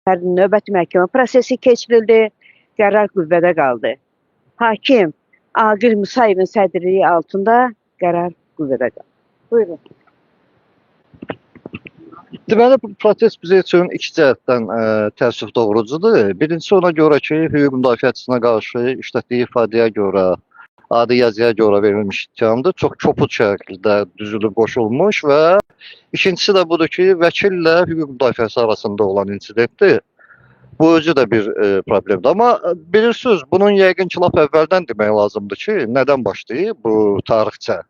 Növbəti məhkəmə prosesi keçirildi, qərar qüvvədə qaldı. Hakim Aqil Musayevin sədrliyi altında qərar qüvvədə qaldı. Buyurun. Deməli, bu proses bizə üçün iki cəhətdən təəssüf doğurucudur. Birincisi ona görə ki, hüquq müdafiəçisinə qarşı işlətdiyi ifadəyə görə, adi yazıya görə verilmiş ittihamdır. Çox kobud şəkildə düzülüb qoşulmuş və ikincisi də budur ki, vəkillə hüquq müdafiəsi arasında olan insidentdir. Bu özü də bir problemdir. Amma bilirsiniz, bunun yəqin ki, lap əvvəldən demək lazımdır ki, nədən başlayıb bu tarixçə?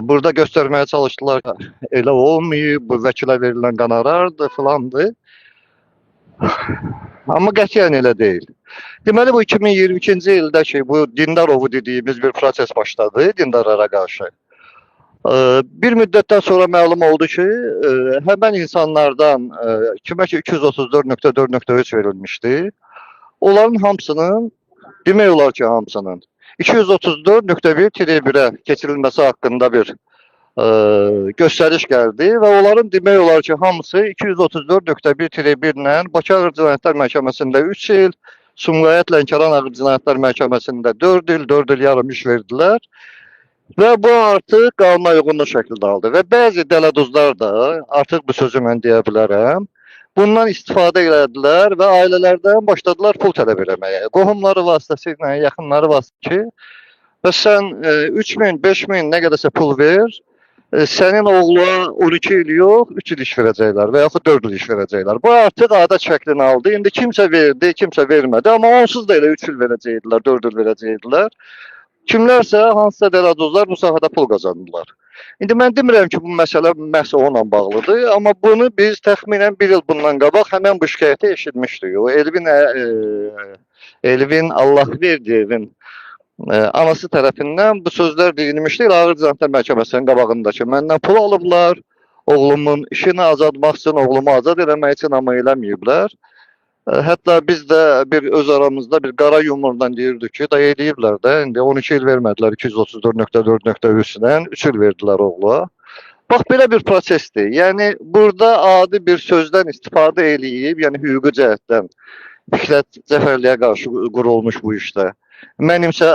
Burada göstərməyə çalışdılar, elə olmayıb, bu vəkilə verilən qanarardır, filandır. Amma qətiyyən elə deyil. Deməli, bu 2022-ci ildə ki, bu Dindarovu dediyimiz bir proses başladı dindarlara qarşı. Bir müddətdən sonra məlum oldu ki, həmən insanlardan kimə ki 234.4.3 verilmişdi, onların hamısının, demək olar ki, hamısının 234.1-1-ə keçirilməsi haqqında bir göstəriş gəldi və onların demək olar ki, hamısı 234.1-1 ilə Bakı Ağır Cinayətlər Məhkəməsində 3 il, Sumqayıt Lənkəran Ağır Cinayətlər Məhkəməsində 4 il yarım iş verdilər. Və bu artıq qanuna uyğunluq şəkildə aldı. Və bəzi dələduzlar da, artıq bu sözü mən deyə bilərəm, bundan istifadə elədilər və ailələrdən başladılar pul tələb eləməyə. Qohumları vasitəsilə, yaxınları vasitəsilə ki, və sən 3.000, 5.000 nə qədərsə pul ver, sənin oğluna 12 il yox, 3 il iş verəcəklər və yaxud 4 il iş verəcəklər. Bu artıq adət şəklini aldı. İndi kimsə verdi, kimsə vermədi, amma onsuz da elə 3 il verəcəkdilər, 4 il verəcəkdilər. Kimlərsə, hansısa dələduzlar bu sahədə pul qazandılar. İndi mən demirəm ki, bu məsələ məhz onunla bağlıdır, amma bunu biz təxminən 1 il bundan qabaq həmən bu şikayəti eşitmişdik. O Elvin Allahverdiyevin anası tərəfindən bu sözlər deyilmişdi. Ağır Cinayətlər Məhkəməsinin qabağındakı məndən pul alıblar, oğlumun işini azadmaq üçün, oğlumu azad eləmək üçün, amma eləməyiblər. Hətta biz də öz aramızda bir qara yumurdan deyirdik ki, da eləyiblər də, indi 12 il vermədilər 234.4.3-dən, 3 il verdilər oğluna. Bax, belə bir prosesdir. Yəni, burada adi bir sözdən istifadə eləyib, yəni hüquqi cəhətdən Fikrət Cəfərliyə qarşı qurulmuş bu işdə. Mənimsə,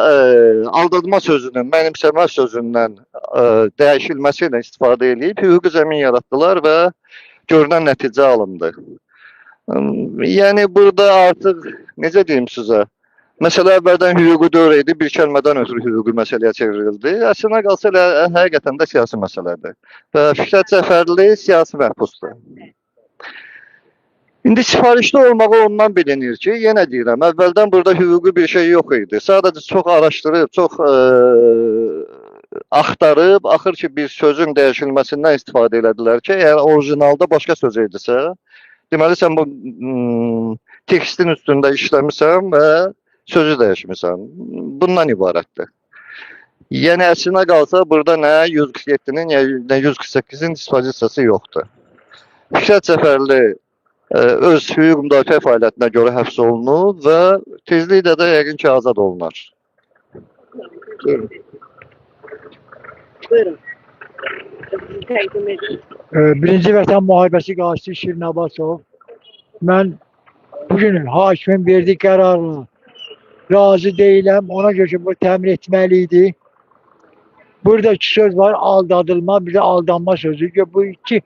aldadma sözünün, mənimsəmə sözündən dəyişilməsi ilə istifadə eləyib, hüquqi zəmin yaratdılar və görünən nəticə alındı. Yəni burada artıq necə deyim sizə? Məsələ əvvəldən hüquqi dövr idi, bir kəlmədən ötürü hüquqi məsələyə çevrildi. Əslində qalsa elə həqiqətən də siyasi məsələdir. Və Fikrət Cəfərli siyasi məhbusdur. İndi sifarişli olmağı ondan bilinir ki, yenə deyirəm, əvvəldən burada hüquqi bir şey yox idi. Sadəcə çox araşdırıb, çox axtarıb, axır ki bir sözün dəyişilməsindən istifadə elədilər ki, əgər orijinalda başqa söz idisə, deməli, sən bu tekstin üstündə işləmirsən və sözü dəyişmirsən. Bundan ibarətdir. Yəni, əslinə qalsa, burada nə 147-nin, nə 148-in dispozisiyası yoxdur. Fikrət Cəfərli öz hüquq müdafiə fəaliyyətinə görə həbs olunub və tezliklə də yəqin ki, azad olunar. Buyurun. Buyurun. Birinci Vətən Müharibəsi qarşısı Şirin Abbasov. Mən bugün hakimin verdiyi qərarla razı deyiləm. Ona görə ki, bu təmin etməliydi. Burada iki söz var, aldadılma, bir də aldanma sözü. Bu iki,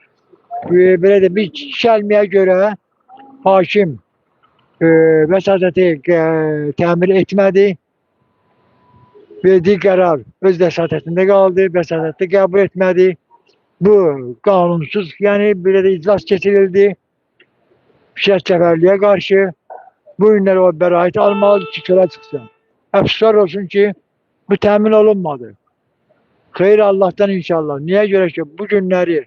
belə də bir şəlmiyə görə hakim vəsatəti təmin etmədi. Verdiyi qərar öz vəsatətində qaldı, vəsatəti qəbul etmədi. Bu qanunsuz, yəni belə də iclas keçirildi. Fikrət Cəfərliyə qarşı bu günlər o bəraət almalıdır ki, çölə çıxsın. Əfsuslar olsun ki, bu təmin olunmadı. Xeyr Allah'tan inşallah. Niyə görə ki, bu günləri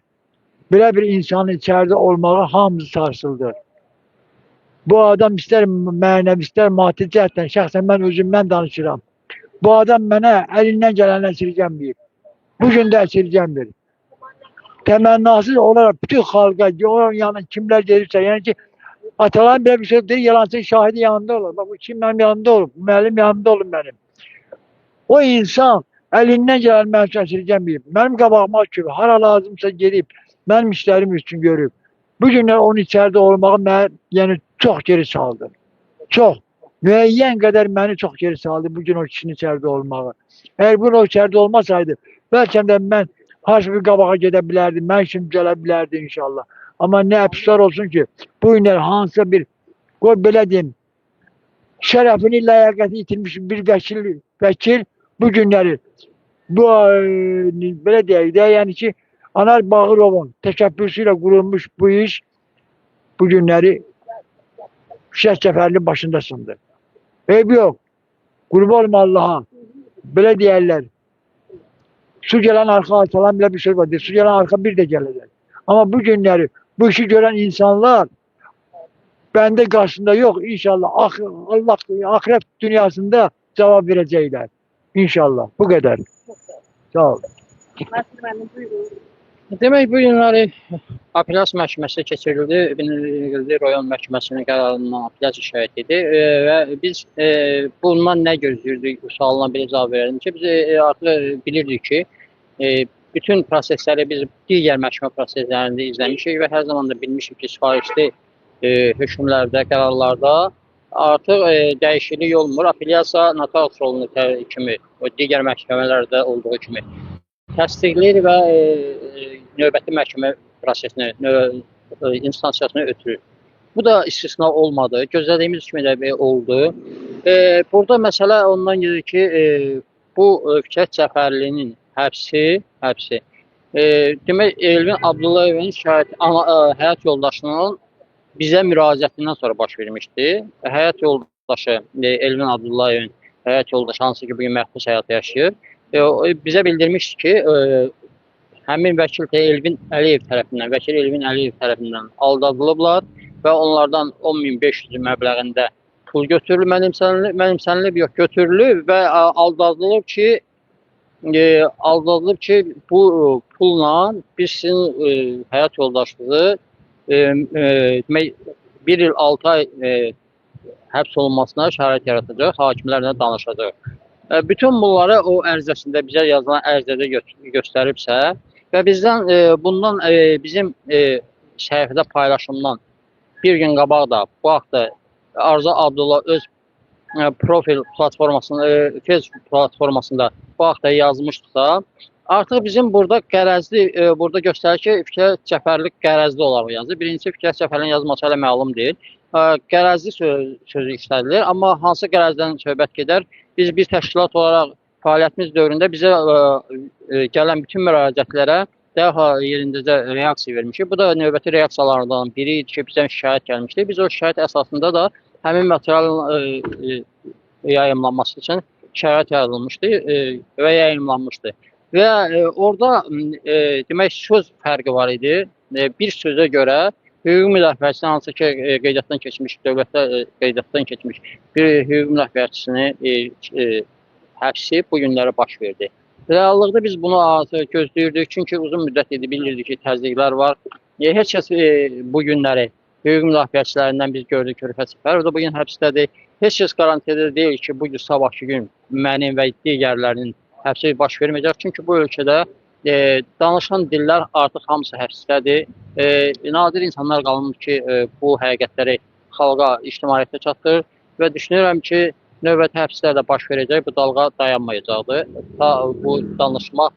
belə bir insanın içəride olmağı hamısı sarsıldı. Bu adam istər mənəvi, istər maddi cəhətdən, şəxsən mən özümdən danışıram. Bu adam mənə əlindən gələn əsirgənməyib. Bugün də əsirgənmir. Təmənnasız olaraq bütün xalqa, yəni kimlər gelirsə, yəni ki, ataların belə bir şey deyir, yalancı şahidi yanında olur. Bak bu kim mənim yanında olur, bu müəllim yanında olur mənim. O insan əlindən gələn mən üçün əsirgənməyib. Mənim qabağıma ki, hara lazımsa gelib, mənim işlərim üçün görüb. Bu günlər onun içəride olmağı mən, yəni çox geri saldı. Çox. Müəyyən qədər məni çox geri saldı bu gün o kişinin içəridə olmağı. Əgər bu o içəridə olmasaydı, bəlkə də mən harca bir qabağa gedə bilərdim, mən kimi gələ bilərdim inşallah. Amma nə əfsuslar olsun ki, bu günlər hansısa bir, qoy belə deyim, şərəfini, ləyaqəti itirmiş bir vəkil bu günləri, bu belə deyək də, yəni ki, Anar Bağırovun təşəbbüsü ilə qurulmuş bu iş bu günləri Fişək Cəfərlinin başında sındı. Eybi yox. Qurban olma Allaha. Belə deyərlər. Su gələn arxa arxalan belə bir söz var. Su gələn arxa bir də gələcək. Amma bu günləri bu işi görən insanlar bəndə qarşısında yox. İnşallah Allah axirət dünyasında cavab verəcəklər. İnşallah. Bu qədər. Sağ ol. Demək, bu günləri apellyasiya məhkəməsi keçirildi. Binəqədi rayon məhkəməsinin qərarından apellyasiya şikayət idi və biz bundan nə gözləyirdik? Bu sualına belə cavab verelim ki, biz artıq bilirdik ki, bütün prosesləri biz digər məhkəmə proseslərində izləmişik və hər zaman da bilmişik ki, sifarişli hökmlərdə, qərarlarda artıq dəyişiklik olmur. Apellyasiya notarius rolunu kimi, o digər məhkəmələrdə olduğu kimi təsdiqləyir və növbəti məhkəmə prosesinə, instansiyasına ötürür. Bu da istisna olmadı. Gözlədiyimiz kimi də oldu. Burada məsələ ondan gedir ki, bu Fikrət Cəfərlinin həbsi, demək, Elvin Abdullayevin həyat yoldaşının bizə müraciətindən sonra baş vermişdi. Həyat yoldaşı, Elvin Abdullayevin həyat yoldaşı, hansı ki, bugün məhbus həyatı yaşayır, bizə bildirmişdi ki, həmin vəkil Elvin Əliyev tərəfindən aldadılıblar və onlardan 10.500 məbləğində pul götürülüb, mənimsənilib yox, götürülüb və aldadılıb ki, bu pulla biz sizin həyat yoldaşlığı demək, 1 il 6 ay həbs olunmasına şərait yaratacaq, hakimlərlə danışacaq. Bütün bunları o ərizəsində, bizə yazılan ərizədə göstəribsə və bizdən bundan bizim səhifədə paylaşımdan bir gün qabaq da bu haqda Arzu Abdullah öz profil platformasında, Facebook platformasında bu haqda yazmışdıqsa, artıq bizim burada qərəzli, burada göstərir ki, Fikrət Cəfərli qərəzli olaraq yazır. Birincisi, Fikrət Cəfərlinin yazması ilə məlum deyil. Qərəzli sözü işlədilir, amma hansı qərəzdən söhbət gedər? Biz bir təşkilat olaraq fəaliyyətimiz dövründə bizə gələn bütün müraciətlərə dərhal yerindəcə reaksiya vermişik. Bu da növbəti reaksiyalardan biri idi ki, bizdən şikayət gəlmişdi. Biz o şikayət əsasında da həmin materialın yayımlanması üçün şərait yaradılmışdı və yayımlanmışdı. Və orada demək, söz fərqi var idi. Bir sözə görə hüquq müdafiəçisi, hansı ki qeydiyyatdan keçmiş, dövlətdə qeydiyyatdan keçmiş bir hüquq müdafiəçisini həbsi bu günlərə baş verdi. Reallıqda biz bunu artıq gözləyirdik, çünki uzun müddət idi, bilirdik ki, təzyiqlər var. Heç kəs bu günləri hüquq müdafiəçilərindən biz gördük ki, Rüfət Səfərov da bugün həbsdədir. Heç kəs qarantiyada deyil ki, bu gün sabahki gün mənim və digərlərinin həbsi baş verməyəcək. Çünki bu ölkədə danışan dillər artıq hamısı həbsdədir. Nadir insanlar qalmış ki, bu həqiqətləri xalqa, ictimaiyyətə çatdırır və düşünürəm ki, növbəti həbslər də baş verəcək, bu dalğa dayanmayacaqdır. Ta bu danışmaq,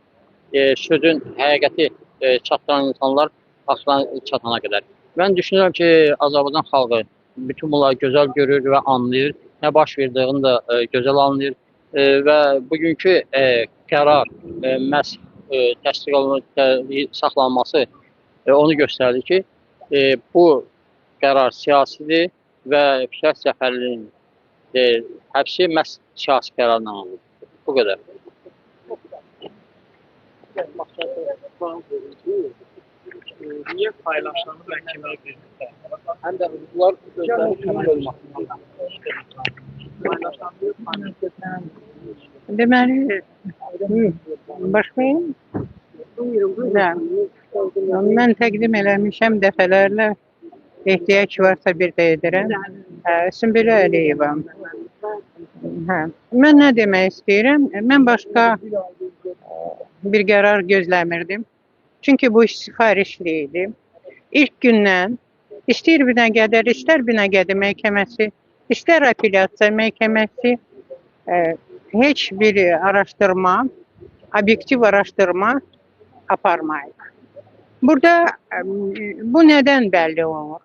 sözün həqiqəti çatdıran insanlar axıran çatana qədər. Mən düşünürəm ki, Azərbaycan xalqı bütün bunları gözəl görür və anlayır. Nə baş verdiyini də gözəl anlayır və bugünkü qərar məhz təsdiq olunub saxlanması onu göstərdi ki, bu qərar siyasidir və Fikrət Cəfərlinin həbsi məhz siyasi qərarla alınır. Bu qədər. Niyə paylaşanı və kimə verir? Həm də bunlar özləri kənar olmasından. Deməli, başlayım. Mən təqdim eləmişəm dəfələrlə. Ehtiyac varsa bir də edirəm. Sümbülə Əliyevəm. Mən nə demək istəyirəm? Mən başqa bir qərar gözləmirdim. Çünki bu iş sifarişli idi. İlk gündən İstəyir Binəqədi, istər Binəqədi məhkəməsi, istər apellyasiya məhkəməsi heç bir araşdırma, obyektiv araşdırma aparmayıb. Burada bu nədən bəlli olur?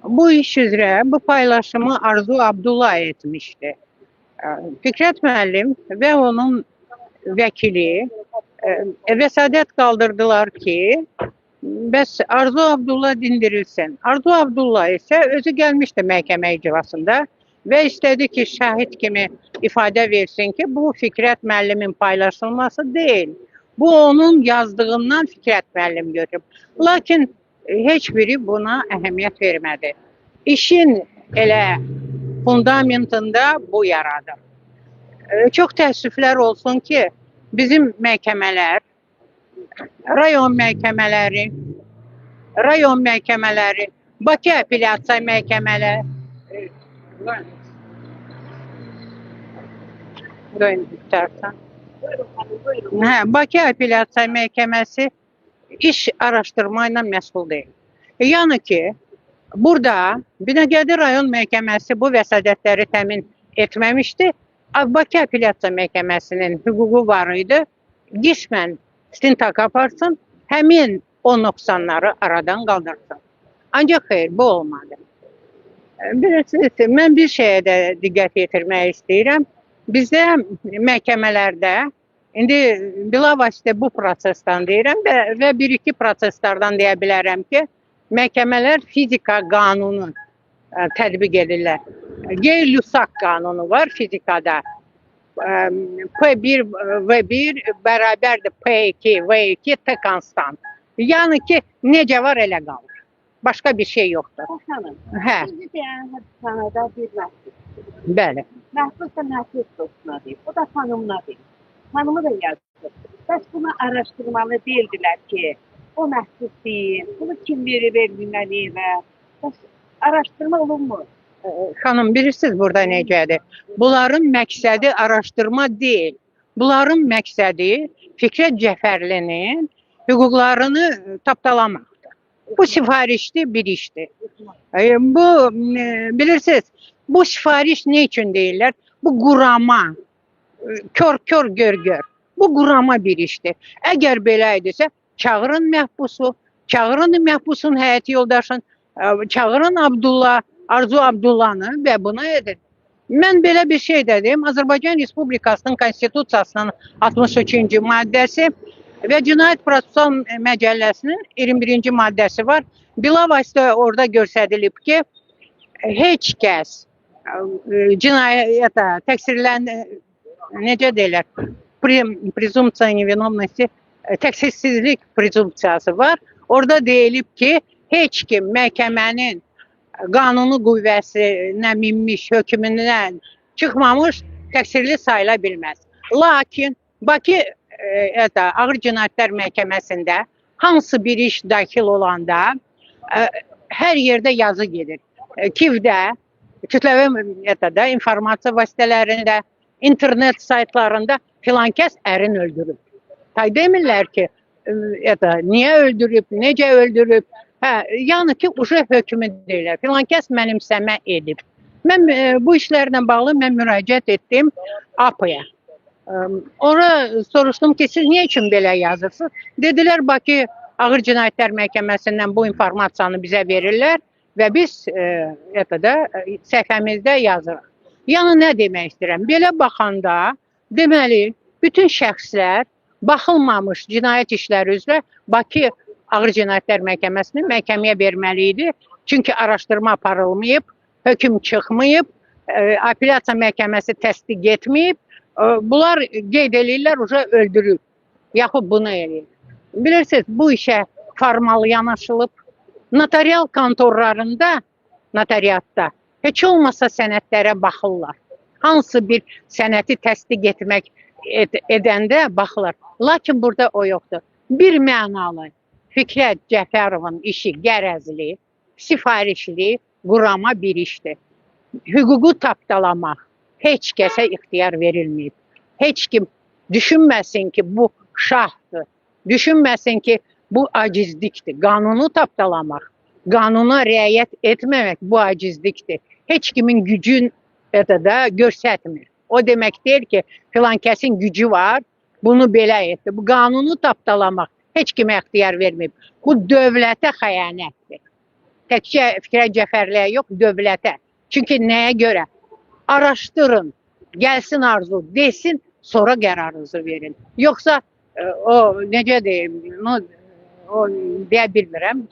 Bu iş üzrə bu paylaşımı Arzu Abdullah etmişdi. Fikrət müəllim və onun vəkili vəsadət qaldırdılar ki, bəs Arzu Abdullah dindirilsin. Arzu Abdullah isə özü gəlmişdi məhkəmə iclasında və istədi ki, şahid kimi ifadə versin ki, bu Fikrət müəllimin paylaşılması deyil. Bu onun yazdığından Fikrət müəllim götürüb. Lakin heç biri buna əhəmiyyət vermədi. İşin elə fundamentında bu yaradır. Çox təəssüflər olsun ki, bizim məhkəmələr, rayon məhkəmələri, Bakı apellyasiya məhkəmələri, Bakı apellyasiya məhkəməsi iş araşdırma ilə məsul deyil. Yəni ki, burada Binəqədi rayon məhkəməsi bu vəsadətləri təmin etməmişdi. Bakı apellyasiya məhkəməsinin hüququ var idi. Qismən istintaq aparsın, həmin o nöqsanları aradan qaldırsın. Ancaq xeyr, bu olmadı. Bilirsiniz, mən bir şeyə də diqqət yetirmək istəyirəm. Bizdə məhkəmələrdə, indi bilavasitə bu prosesdən deyirəm və bir-iki proseslərdən deyə bilərəm ki, məhkəmələr fizika qanunu tətbiq edirlər. Qeyri-Lusaq qanunu var fizikada. P1 V1 bərabərdir P2 V2 T konstant. Yəni ki, necə var elə qalır. Başqa bir şey yoxdur. Xanım, Hə, sizi deyən həbsxanada bir məhbus. bəli. Məhbus da məhbus dostuna deyil. O da xanımına deyil. Xanımı da yazdı. Bəs bunu araşdırmalı deyildilər ki, o məhbus deyil. Bunu kim verməli və bəs araşdırma olunmur. Xanım, bilirsiniz burada necədir? Bunların məqsədi araşdırma deyil. Bunların məqsədi Fikrət Cəfərlinin hüquqlarını tapdalamaqdır. Bu sifarişli bir işdir. Bu, bilirsiniz, bu sifariş ne için deyirlər? Bu qurama, kör gör. Bu qurama bir işdir. Əgər belə idisə, çağırın məhbusu, çağırın məhbusun həyat yoldaşın, çağırın Arzu Abdullah'ı və bunu edin. Mən belə bir şey dedim. Azərbaycan Respublikasının Konstitusiyasının 63-cü maddəsi və Cinayət Prosessual Məcəlləsinin 21-ci maddəsi var. Bilavasitə orada göstərilib ki, heç kəs cinayətə təqsirlən, necə deyirlər, prezumpsiya nevinovnosti, təqsirsizlik prezumpsiyası var. Orada deyilib ki, heç kim məhkəmənin qanuni qüvvəsinə minmiş hökmündən çıxmamış təqsirli sayıla bilməz. Lakin Bakı Ağır Cinayətlər Məhkəməsində hansı bir iş daxil olanda hər yerdə yazı gedir. KİV'də, kütləvi informasiya vasitələrində, internet saytlarında filan kəs ərin öldürüb. Demirlər ki, niyə öldürüb, necə öldürüb. Yəni ki, uşaq hökmü deyirlər. Filan kəs mənimsəmə edib. Mən bu işlərlə bağlı müraciət etdim APA-ya. Ona soruşdum ki, siz niyə üçün belə yazırsınız? Dedilər, Bakı Ağır Cinayətlər Məhkəməsindən bu informasiyanı bizə verirlər və biz səhifəmizdə yazırıq. Yəni, nə demək istəyirəm? Belə baxanda, deməli, bütün şəxslər baxılmamış cinayət işləri üzrə Bakı Ağır Cinayətlər Məhkəməsinin məhkəməyə verməli idi. Çünki araşdırma aparılmayıb, hökm çıxmayıb, apellyasiya məhkəməsi təsdiq etməyib. Bunlar qeyd edirlər, öldürür. Yaxud bunu eləyir. Bilirsiniz, bu işə formal yanaşılıb. Notarial kontorlarında, notariatda heç olmasa sənədlərə baxırlar. Hansı bir sənəti təsdiq etmək edəndə baxırlar. Lakin burada o yoxdur. Bir mənalı Fikrət Cəfərovun işi qərəzli, sifarişli, qurama bir işdir. Hüququ tapdalamaq heç kəsə ixtiyar verilməyib. Heç kim düşünməsin ki, bu şahdır. Düşünməsin ki, bu acizlikdir. Qanunu tapdalamaq qanuna riayət etməmək bu acizlikdir. Heç kimin gücün də göstərmir. O demək deyil ki, filan kəsin gücü var, bunu belə etdi. Bu qanunu tapdalamaq heç kimə ixtiyar verməyib. Bu dövlətə xəyanətdir. Təkcə Fikrət Cəfərliyə yox, dövlətə. Çünki nəyə görə? Araşdırın, gəlsin arzu, desin, sonra qərarınızı verin. Yoxsa o necə deyim, o deyə bilmirəm.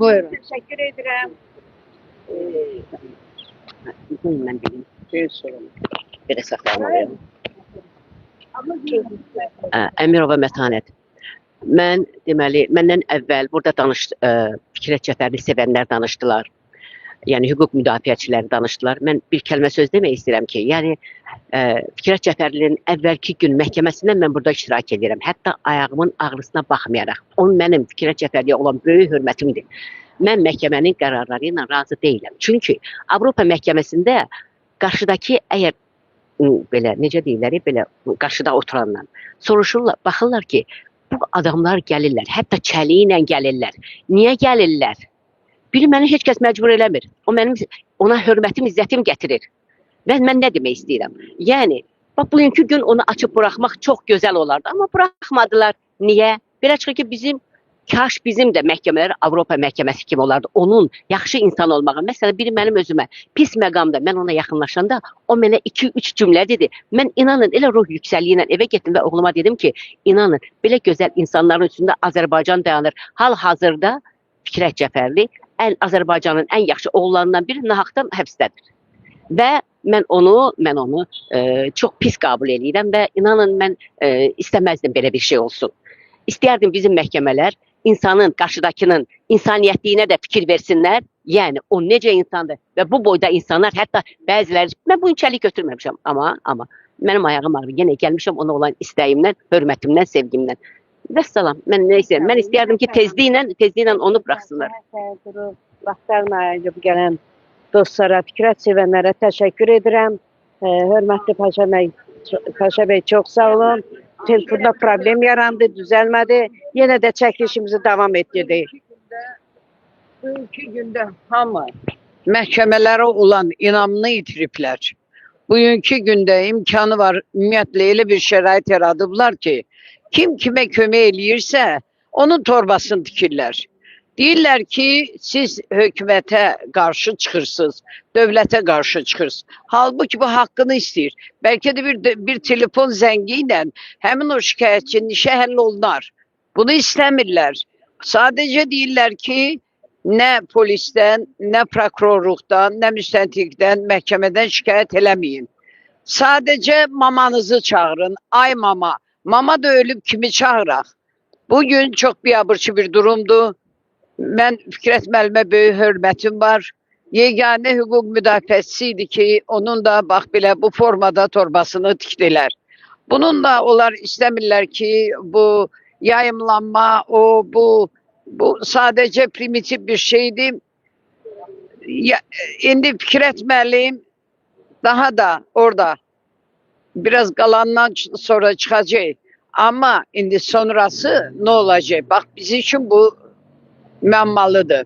Buyurun. Təşəkkür edirəm. Mən bilim. Belə saxlamalıyım. Əmirova Mətanət. Mən deməli, məndən əvvəl burada Fikrət Cəfərli sevənlər danışdılar. Yəni hüquq müdafiəçiləri danışdılar. Mən bir kəlmə söz demək istəyirəm ki, yəni Fikrət Cəfərlinin əvvəlki gün məhkəməsindən mən burada iştirak edirəm. Hətta ayağımın ağrısına baxmayaraq. Onun mənim Fikrət Cəfərliyə olan böyük hörmətimdir. Mən məhkəmənin qərarları ilə razı deyiləm. Çünki Avropa məhkəməsində qarşıdakı əgər belə necə deyirlər, belə qarşıda oturanlar soruşurlar, baxırlar ki, bu adamlar gəlirlər, hətta çəliyi ilə gəlirlər. Niyə gəlirlər? Biri məni heç kəs məcbur eləmir. O mənim ona hörmətim, izzətim gətirir. Və mən nə demək istəyirəm? Yəni, bax bugünkü gün onu açıb buraxmaq çox gözəl olardı, amma buraxmadılar. Niyə? Belə çıxır ki, kaş bizim də məhkəmələr Avropa məhkəməsi kimi olardı. Onun yaxşı insan olmağı. Məsələn, biri mənim özümə pis məqamda mən ona yaxınlaşanda o mənə 2-3 cümlə dedi. Mən inanın elə ruh yüksəkliyi ilə evə getdim və oğluma dedim ki, inanın belə gözəl insanların üstündə Azərbaycan dayanır. Hal-hazırda Fikrət Cəfərli Azərbaycanın ən yaxşı oğullarından biri nahaqdan həbsdədir. Və mən onu çox pis qəbul edirəm və inanın mən istəməzdim belə bir şey olsun. İstəyərdim bizim məhkəmələr insanın, qarşıdakının insaniyyətliyinə də fikir versinlər. Yəni o necə insandır və bu boyda insanlar, hətta bəziləri, mən bu incəlik götürməmişəm, amma mənim ayağım ağrır. Yenə gəlmişəm ona olan istəyimdən, hörmətimdən, sevgimdən. Vəssalam, mən nə istəyirəm? Mən istəyərdim ki, tezliklə onu buraxsınlar. Vaxtlarına ayırıb gələn dostlara, Fikrət sevənlərə təşəkkür edirəm. Hörmətli Paşa bəy, çox sağ olun. Telefonda problem yarandı, düzəlmədi. Yenə də çəkilişimizi davam etdirdik. Bugünkü gündə hamı məhkəmələrə olan inamını itiriblər. Bugünkü gündə imkanı var, ümumiyyətlə elə bir şərait yaradıblar ki, kim kimə kömək eləyirsə, onun torbasını tikirlər. Deyirlər ki, siz hökumətə qarşı çıxırsınız, dövlətə qarşı çıxırsınız. Halbuki bu haqqını istəyir. Bəlkə də bir telefon zəngi ilə həmin o şikayətçinin işə həll olunar. Bunu istəmirlər. Sadəcə deyirlər ki, nə polisdən, nə prokurorluqdan, nə müstəntiqdən, məhkəmədən şikayət eləməyin. Sadəcə mamanızı çağırın. Ay mama. Mama da ölüb kimi çağıraq. Bugün çox biabırçı bir durumdur. Mən Fikrət müəllimə böyük hörmətim var. Yeganə hüquq müdafiəçisi idi ki, onun da bax belə bu formada torbasını tikdilər. Bununla onlar istəmirlər ki, bu yayımlanma, bu sadəcə primitiv bir şeydir. İndi Fikrət müəllim daha da orada biraz qalandan sonra çıxacaq. Amma indi sonrası nə olacaq? Bax, bizim üçün bu müəmmalıdır.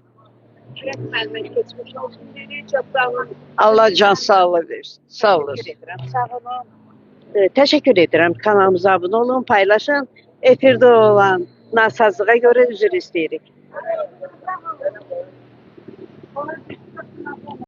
Fikrət müəllimə keçmiş olsun deyirik. Çox sağ olun. Allah can sağlığı versin. Sağ olasın. Sağ olun. Təşəkkür edirəm. Kanalımıza abunə olun, paylaşın. Efirdə olan nasazlığa görə üzr istəyirik.